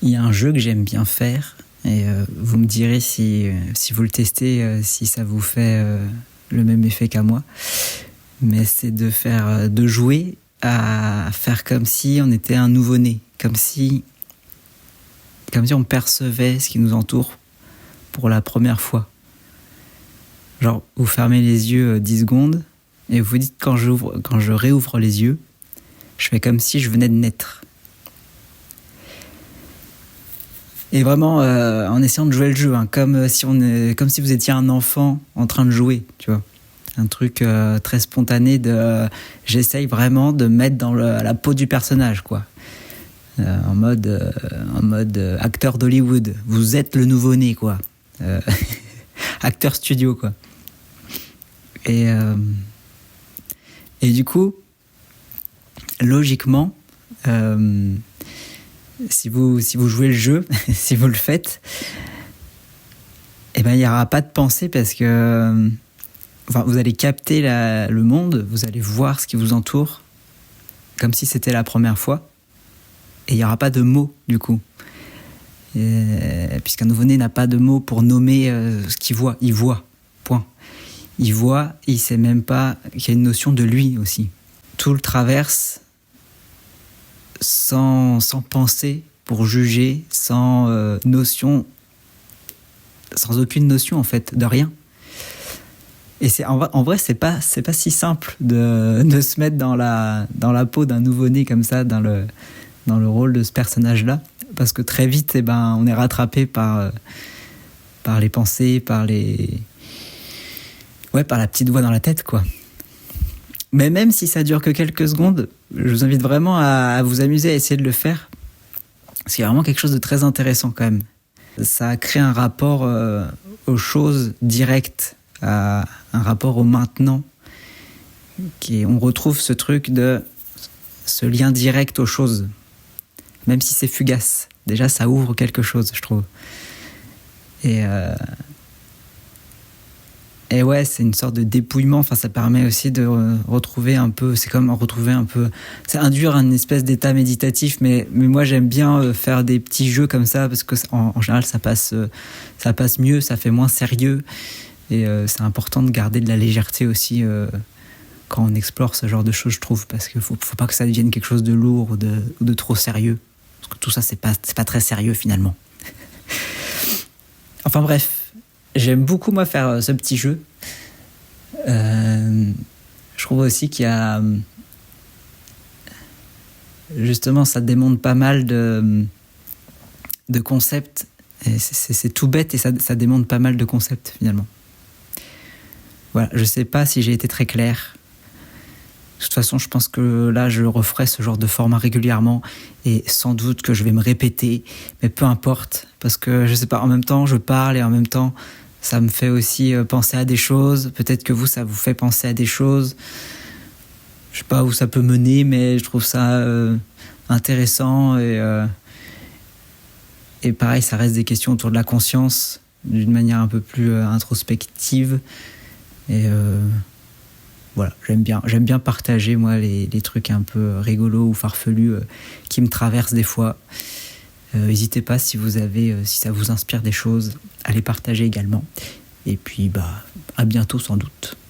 Il y a un jeu que j'aime bien faire, et vous me direz si vous le testez, si ça vous fait le même effet qu'à moi. Mais c'est de jouer à faire comme si on était un nouveau-né, comme si on percevait ce qui nous entoure pour la première fois. Genre, vous fermez les yeux 10 secondes et vous vous dites quand je réouvre les yeux, je fais comme si je venais de naître. Et vraiment, en essayant de jouer le jeu, hein, comme si vous étiez un enfant en train de jouer, tu vois. Un truc très spontané j'essaye vraiment de mettre dans la peau du personnage, quoi. En mode acteur d'Hollywood. Vous êtes le nouveau-né, quoi. Acteur studio, quoi. Et du coup, logiquement, si vous jouez le jeu, si vous le faites, eh ben, il n'y aura pas de pensée parce que vous allez capter le monde, vous allez voir ce qui vous entoure comme si c'était la première fois. Et il n'y aura pas de mots, du coup. Puisqu'un nouveau-né n'a pas de mots pour nommer ce qu'il voit. Il voit, point. Il voit, et il ne sait même pas qu'il y a une notion de lui aussi. Tout le traverse sans pensée pour juger, sans notion, sans aucune notion, en fait, de rien. Et en vrai, c'est pas si simple de se mettre dans la peau d'un nouveau-né comme ça, dans le rôle de ce personnage-là, parce que très vite, on est rattrapé par les pensées, par la petite voix dans la tête, quoi. Mais même si ça dure que quelques secondes, je vous invite vraiment à vous amuser, à essayer de le faire, parce qu'il y a vraiment quelque chose de très intéressant quand même. Ça crée un rapport aux choses directes, un rapport au maintenant. On retrouve ce truc ce lien direct aux choses. Même si c'est fugace. Déjà, ça ouvre quelque chose, je trouve. Et ouais, c'est une sorte de dépouillement. Enfin, ça permet aussi de retrouver un peu... C'est comme retrouver un peu... C'est induire une espèce d'état méditatif, mais moi, j'aime bien faire des petits jeux comme ça, parce que en général, ça passe mieux, ça fait moins sérieux. Et c'est important de garder de la légèreté aussi quand on explore ce genre de choses, je trouve, parce qu'il faut pas que ça devienne quelque chose de lourd ou de trop sérieux. Parce que tout ça, c'est pas très sérieux, finalement. Enfin bref, j'aime beaucoup, moi, faire ce petit jeu. Je trouve aussi qu'il y a... Justement, ça démontre pas mal de concepts. Et c'est tout bête et ça démontre pas mal de concepts, finalement. Voilà, je sais pas si j'ai été très clair. De toute façon, je pense que là, je referai ce genre de format régulièrement et sans doute que je vais me répéter, mais peu importe, parce que je sais pas, en même temps, je parle et en même temps, ça me fait aussi penser à des choses. Peut-être que vous, ça vous fait penser à des choses. Je sais pas où ça peut mener, mais je trouve ça intéressant et pareil, ça reste des questions autour de la conscience d'une manière un peu plus introspective. Et voilà, j'aime bien partager, moi, les trucs un peu rigolos ou farfelus qui me traversent des fois. N'hésitez pas, si ça vous inspire des choses, à les partager également. Et puis, à bientôt sans doute.